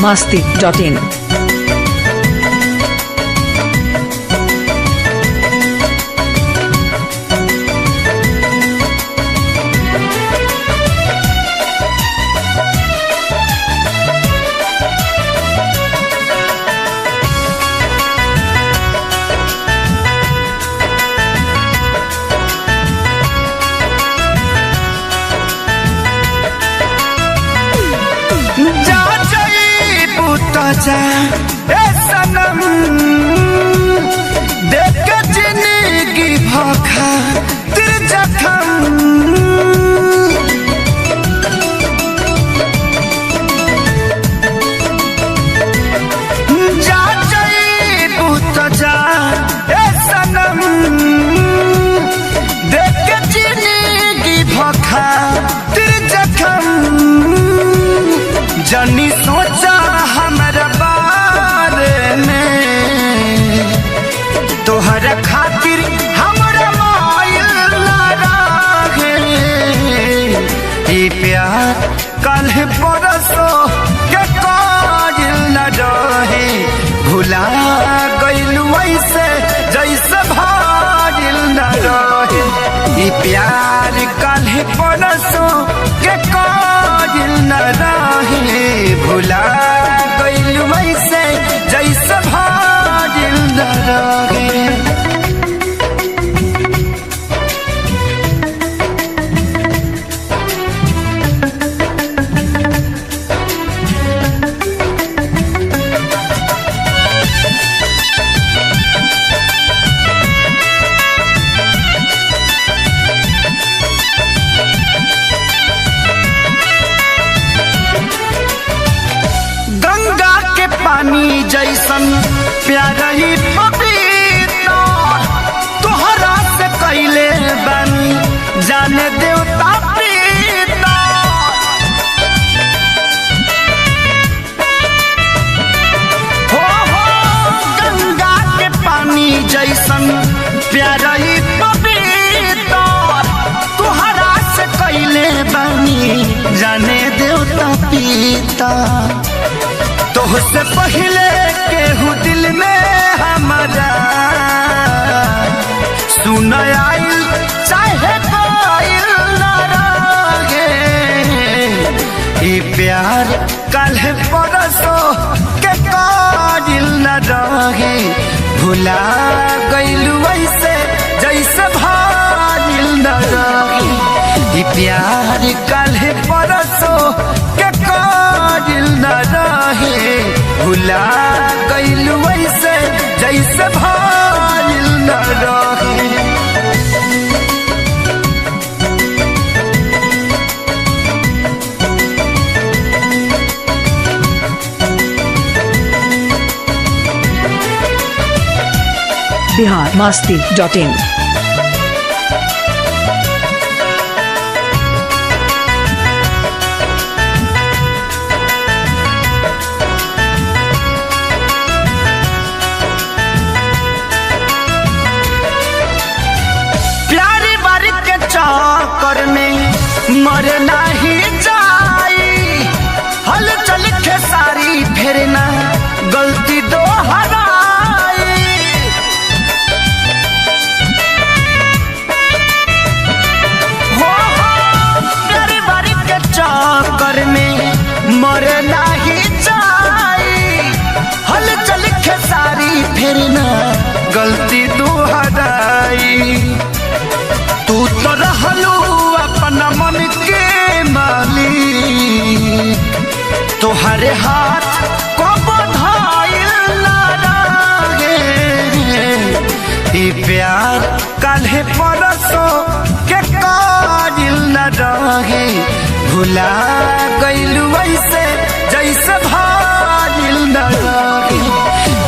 biharmasti.in। जा ए सनम देख के जिंदगी भखा तेरे जखम जा जाइबू तो जा ए सनम देख के जिंदगी भखा तेरे जखम जनी सोचा हमारा बारे में तोहर खातिर हमारा मायल रहे ये प्यार कल परसो के काजिल न रहे भुला गइलू ऐसे जैसे भाजिल न रहे ये प्यार कल परसो के काजिल न रहे भुला गइलू ऐसे जैसे भाजिल न रहे। पानी जैसन प्यारा ही पपीता तोहरा से कैले बनी जाने देवता पीता हो गंगा के पानी जैसन प्यारा ही पपीता तोहरा से कैले बनी जाने देवता पीता तोहसे पहले केहू दिल में हमारा सुन आइल चाहे कोइल न रहे ये प्यार कल परसो के काजिल न रहे भुला गइलू ऐसे जैसे भाजिल न रहे ये प्यार कल परसो के काजिल न रहे भुला गइलू ऐसे जैसे भाजिल न रहे। biharmasti.in। चक्कर में मर नहीं जाई हल चल के सारी फेरना गलती दोहराई हो प्यारी बारी के चक्कर में मर नहीं जाई हल चल के सारी फेरना गलती दोहराई तू तो रहलू अपना मन के मालिक तोहरे हाथ को बधाइल न रहे ये प्यार कल परसो के काजिल न रहे भुला गइलू ऐसे जैसे भाजिल न रहे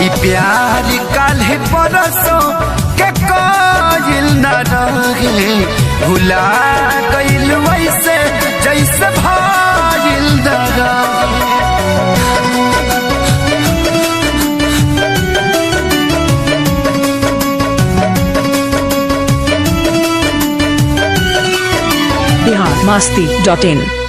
ये प्यार कल परसो के काजिल न रहे भुला गइलू ऐसे जैसे भाजिल न रहे। biharmasti.in।